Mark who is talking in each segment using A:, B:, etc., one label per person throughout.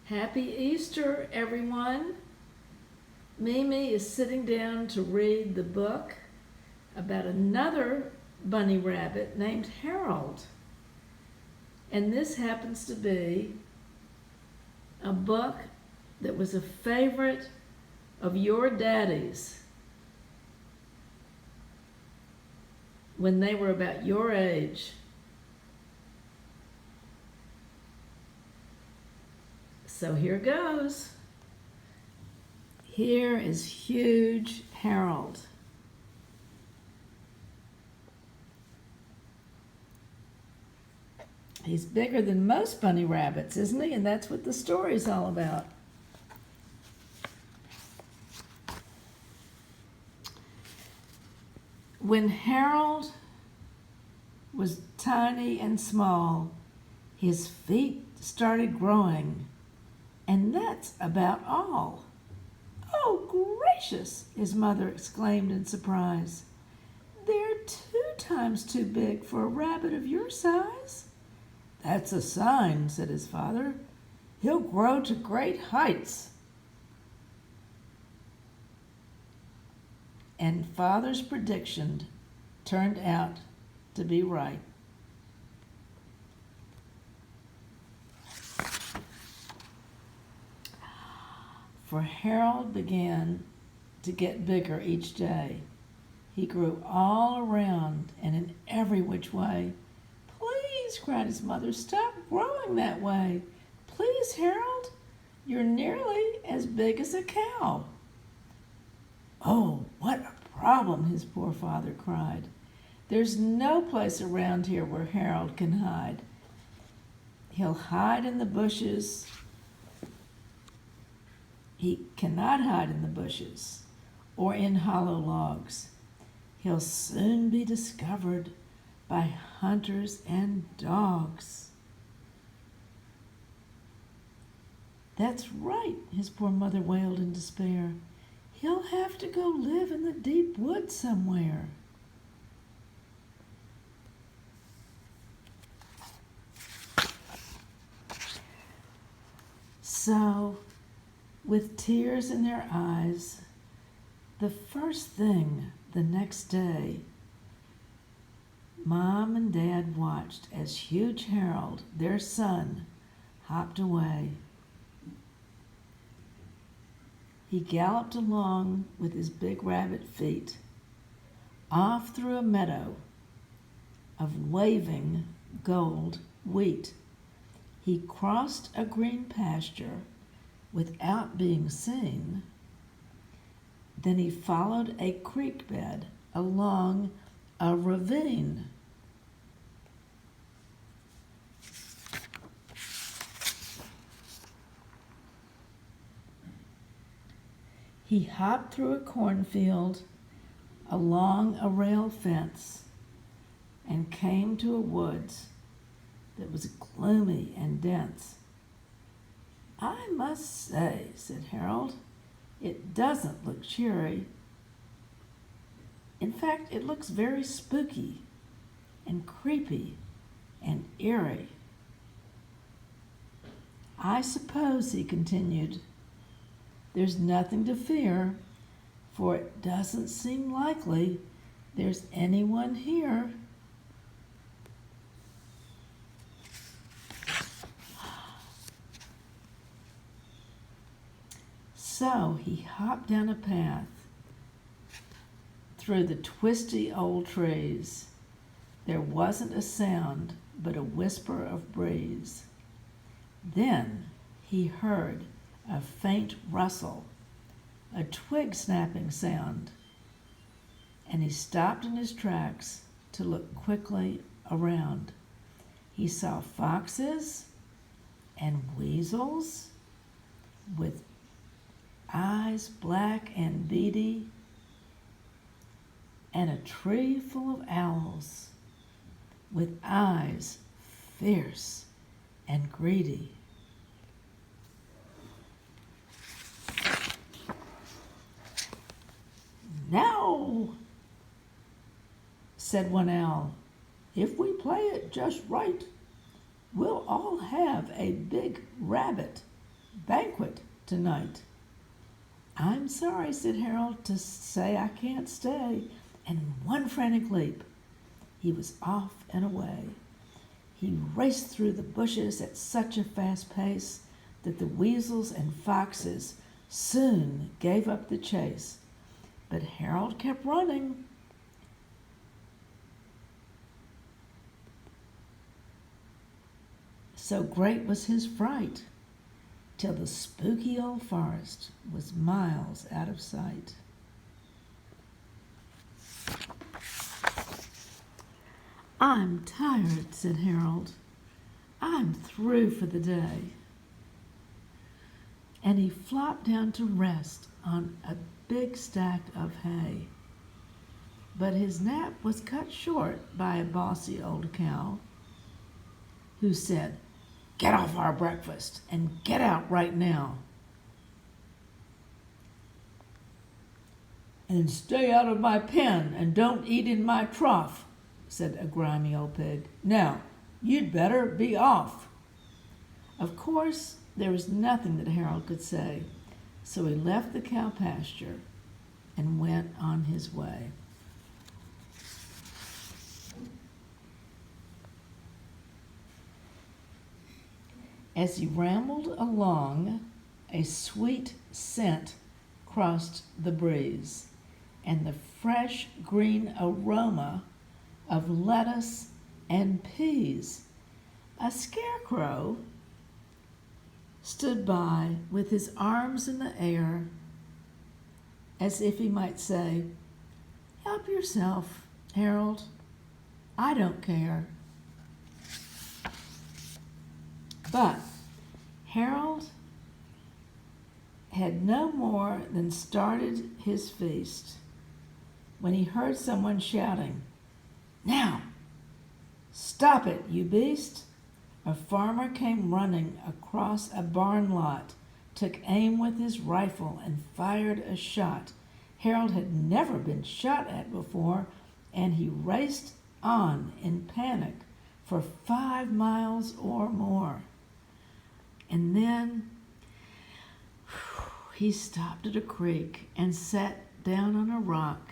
A: Happy Easter, everyone. Mimi is sitting down to read the book about another bunny rabbit named Harold. And this happens to be a book that was a favorite of your daddy's when they were about your age. So here goes. Here is huge Harold. He's bigger than most bunny rabbits, isn't he? And that's what the story's all about. When Harold was tiny and small, his feet started growing, and that's about all. "Oh, gracious!" his mother exclaimed in surprise. "They're 2 times too big for a rabbit of your size." "That's a sign," said his father. "He'll grow to great heights." And father's prediction turned out to be right. For Harold began to get bigger each day. He grew all around and in every which way. "Please," cried his mother, "stop growing that way. Please, Harold, you're nearly as big as a cow." "Oh, what a problem," his poor father cried. "There's no place around here where Harold can hide. He'll hide in the bushes. He cannot hide in the bushes or in hollow logs. He'll soon be discovered by hunters and dogs." "That's right," his poor mother wailed in despair. "He'll have to go live in the deep woods somewhere." So, with tears in their eyes, the first thing the next day, Mom and Dad watched as huge Harold, their son, hopped away. He galloped along with his big rabbit feet, off through a meadow of waving gold wheat. He crossed a green pasture without being seen. Then he followed a creek bed along a ravine. He hopped through a cornfield, along a rail fence, and came to a woods that was gloomy and dense. "I must say," said Harold, "it doesn't look cheery. In fact, it looks very spooky and creepy and eerie. I suppose," he continued, "there's nothing to fear, for it doesn't seem likely there's anyone here." So he hopped down a path through the twisty old trees. There wasn't a sound but a whisper of breeze. Then he heard a faint rustle, a twig snapping sound, and he stopped in his tracks to look quickly around. He saw foxes and weasels with eyes black and beady, and a tree full of owls with eyes fierce and greedy. "Now," said one owl, "if we play it just right, we'll all have a big rabbit banquet tonight." "I'm sorry," said Harold, "to say I can't stay." And in one frantic leap, he was off and away. He raced through the bushes at such a fast pace that the weasels and foxes soon gave up the chase. But Harold kept running. So great was his fright, till the spooky old forest was miles out of sight. "I'm tired," said Harold. "I'm through for the day." And he flopped down to rest on a big stack of hay. But his nap was cut short by a bossy old cow who said, "Get off our breakfast and get out right now." "And stay out of my pen and don't eat in my trough," said a grimy old pig. "Now, you'd better be off." Of course, there was nothing that Harold could say, so he left the cow pasture and went on his way. As he rambled along, a sweet scent crossed the breeze, and the fresh green aroma of lettuce and peas. A scarecrow stood by with his arms in the air, as if he might say, "Help yourself, Harold. I don't care." But Harold had no more than started his feast when he heard someone shouting, "Now, stop it, you beast!" A farmer came running across a barn lot, took aim with his rifle, and fired a shot. Harold had never been shot at before, and he raced on in panic for 5 miles or more. And then he stopped at a creek and sat down on a rock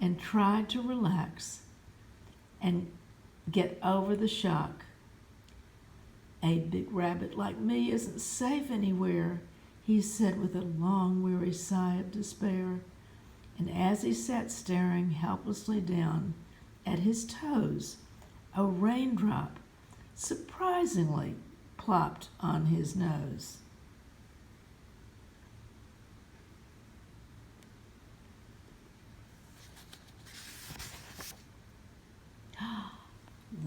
A: and tried to relax and get over the shock. "A big rabbit like me isn't safe anywhere," he said with a long, weary sigh of despair. And as he sat staring helplessly down at his toes, a raindrop surprisingly plopped on his nose.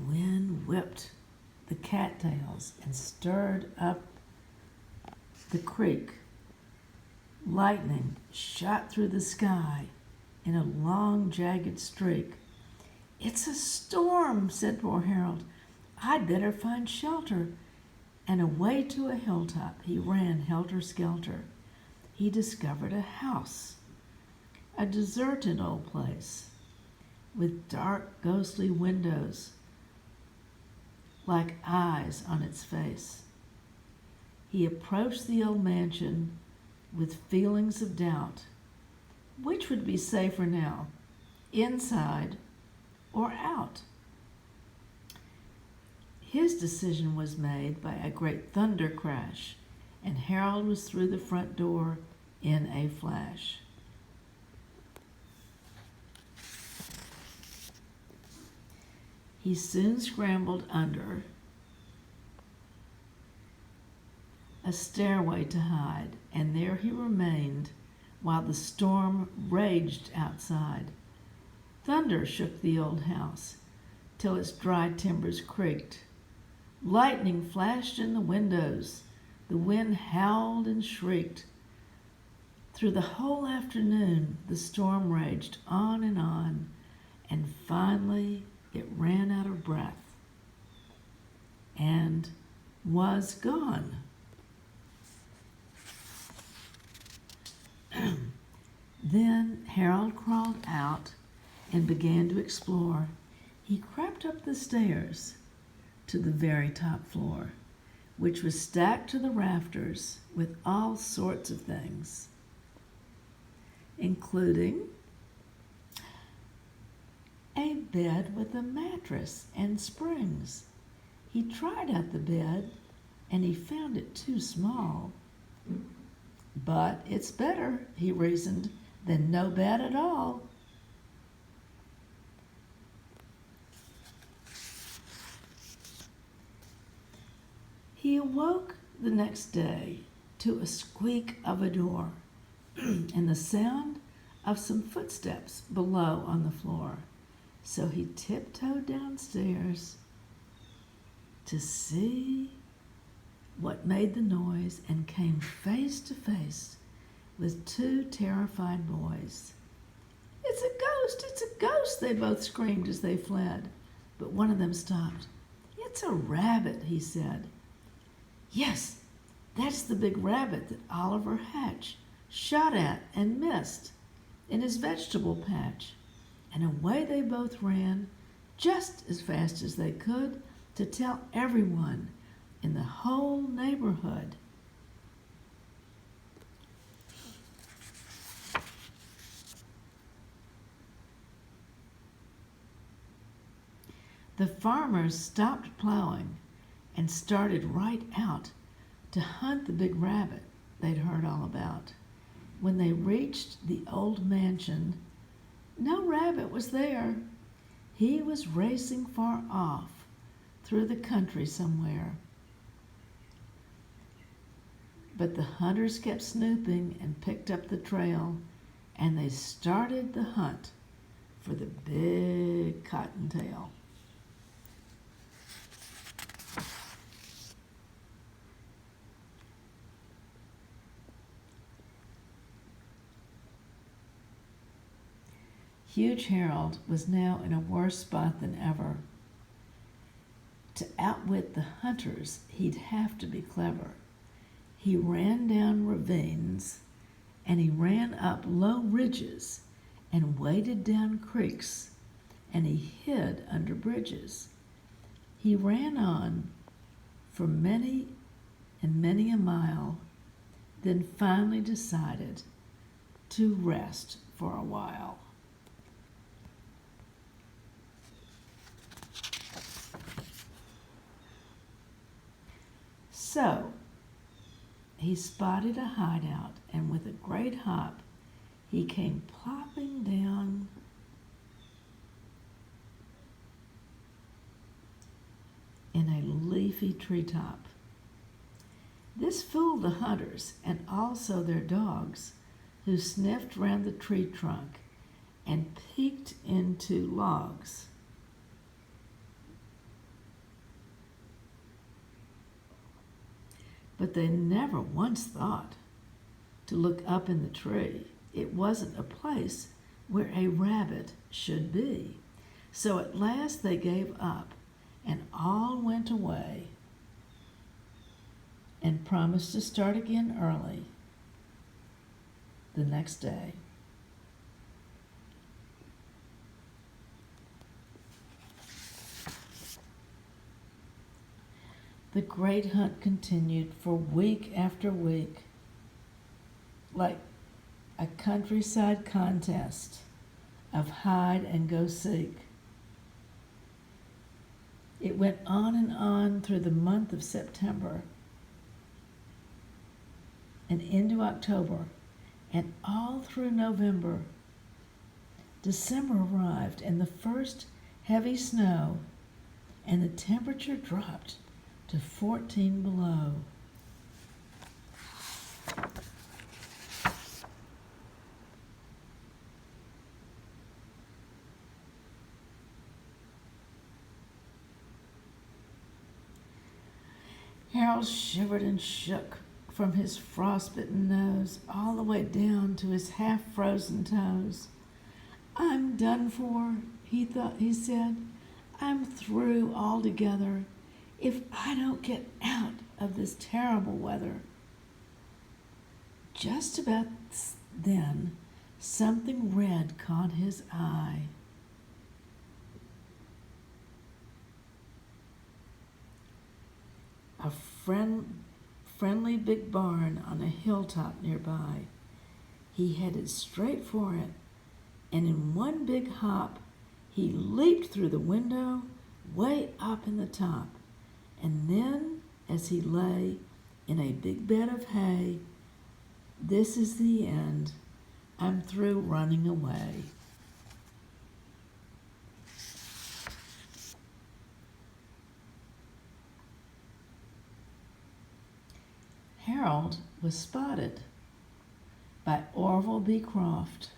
A: Wind whipped the cattails and stirred up the creek. Lightning shot through the sky in a long, jagged streak. "It's a storm," said poor Harold. "I'd better find shelter." And away to a hilltop he ran helter-skelter. He discovered a house, a deserted old place, with dark, ghostly windows like eyes on its face. He approached the old mansion with feelings of doubt. Which would be safer now, inside or out? His decision was made by a great thunder crash, and Harold was through the front door in a flash. He soon scrambled under a stairway to hide, and there he remained while the storm raged outside. Thunder shook the old house till its dry timbers creaked. Lightning flashed in the windows. The wind howled and shrieked. Through the whole afternoon, the storm raged on, and finally it ran out of breath and was gone. Then Harold crawled out and began to explore. He crept up the stairs to the very top floor, which was stacked to the rafters with all sorts of things, including a bed with a mattress and springs. He tried out the bed and he found it too small. But it's better, he reasoned, than no bed at all. He awoke the next day to a squeak of a door and the sound of some footsteps below on the floor. So he tiptoed downstairs to see what made the noise and came face to face with two terrified boys. "It's a ghost! It's a ghost!" they both screamed as they fled. But one of them stopped. "It's a rabbit," he said. "Yes, that's the big rabbit that Oliver Hatch shot at and missed in his vegetable patch." And away they both ran, just as fast as they could, to tell everyone in the whole neighborhood. The farmers stopped plowing and started right out to hunt the big rabbit they'd heard all about. When they reached the old mansion, no rabbit was there. He was racing far off through the country somewhere. But the hunters kept snooping and picked up the trail, and they started the hunt for the big cottontail. Huge Harold was now in a worse spot than ever. To outwit the hunters, he'd have to be clever. He ran down ravines, and he ran up low ridges, and waded down creeks, and he hid under bridges. He ran on for many and many a mile, then finally decided to rest for a while. So he spotted a hideout, and with a great hop, he came plopping down in a leafy treetop. This fooled the hunters and also their dogs, who sniffed round the tree trunk and peeked into logs. But they never once thought to look up in the tree. It wasn't a place where a rabbit should be. So at last they gave up, and all went away and promised to start again early the next day. The great hunt continued for week after week, like a countryside contest of hide and go seek. It went on and on through the month of September and into October, and all through November. December arrived, and the first heavy snow, and the temperature dropped to 14 below. Harold shivered and shook from his frostbitten nose all the way down to his half-frozen toes. "I'm done for," he said. "I'm through altogether if I don't get out of this terrible weather." Just about then, something red caught his eye. A friendly big barn on a hilltop nearby. He headed straight for it, and in one big hop, he leaped through the window way up in the top. And then, as he lay in a big bed of hay, "This is the end. I'm through running away." Harold was spotted by Orville B. Croft,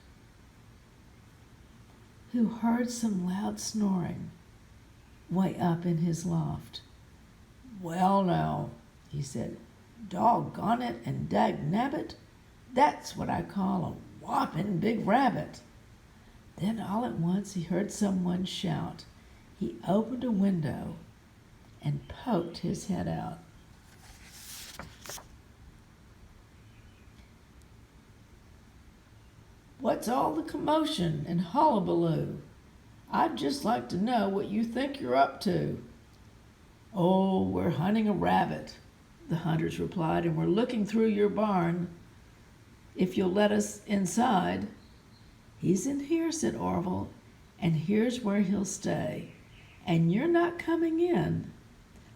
A: who heard some loud snoring way up in his loft. "Well now," he said, "doggone it and dagnabbit, that's what I call a whopping big rabbit." Then all at once he heard someone shout. He opened a window and poked his head out. "What's all the commotion and hullabaloo? I'd just like to know what you think you're up to." "Oh, we're hunting a rabbit," the hunters replied, "and we're looking through your barn, if you'll let us inside." "He's in here," said Orville, "and here's where he'll stay. And you're not coming in,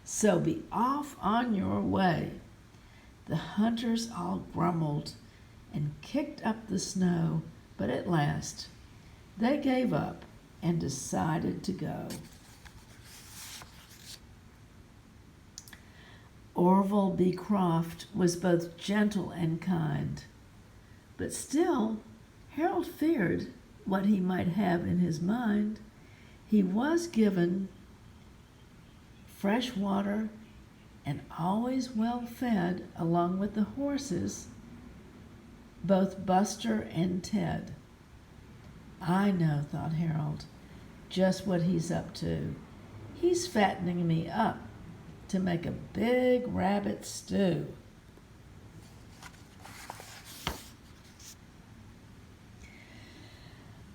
A: so be off on your way." The hunters all grumbled and kicked up the snow, but at last they gave up and decided to go. Orville B. Croft was both gentle and kind, but still Harold feared what he might have in his mind. He was given fresh water and always well fed along with the horses, both Buster and Ted. "I know," thought Harold, "just what he's up to. He's fattening me up to make a big rabbit stew."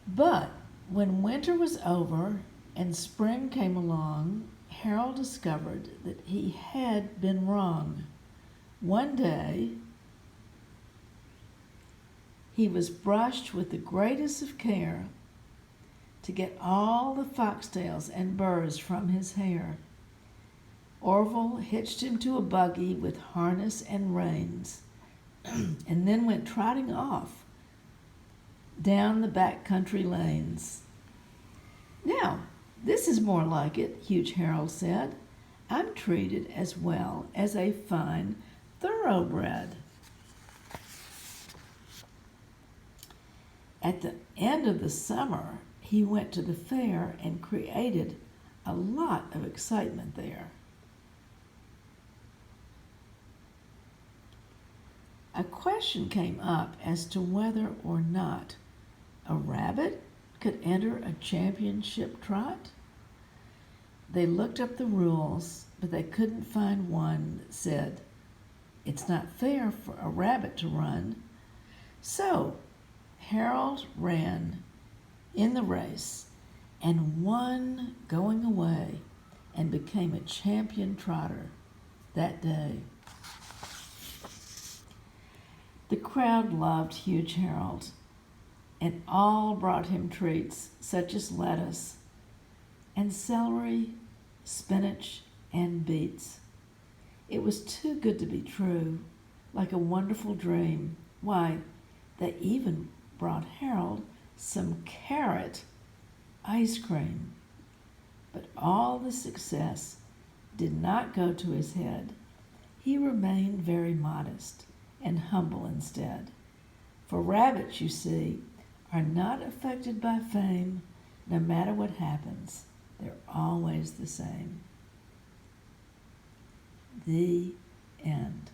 A: But when winter was over and spring came along, Harold discovered that he had been wrong. One day, he was brushed with the greatest of care to get all the foxtails and burrs from his hair. Orville hitched him to a buggy with harness and reins, and then went trotting off down the back country lanes. "Now, this is more like it," huge Harold said. "I'm treated as well as a fine thoroughbred." At the end of the summer, he went to the fair and created a lot of excitement there. A question came up as to whether or not a rabbit could enter a championship trot. They looked up the rules, but they couldn't find one that said it's not fair for a rabbit to run. So Harold ran in the race and won going away and became a champion trotter that day. The crowd loved huge Harold, and all brought him treats such as lettuce and celery, spinach, and beets. It was too good to be true, like a wonderful dream. Why, they even brought Harold some carrot ice cream. But all the success did not go to his head. He remained very modest and humble instead. For rabbits, you see, are not affected by fame. No matter what happens, they're always the same. The end.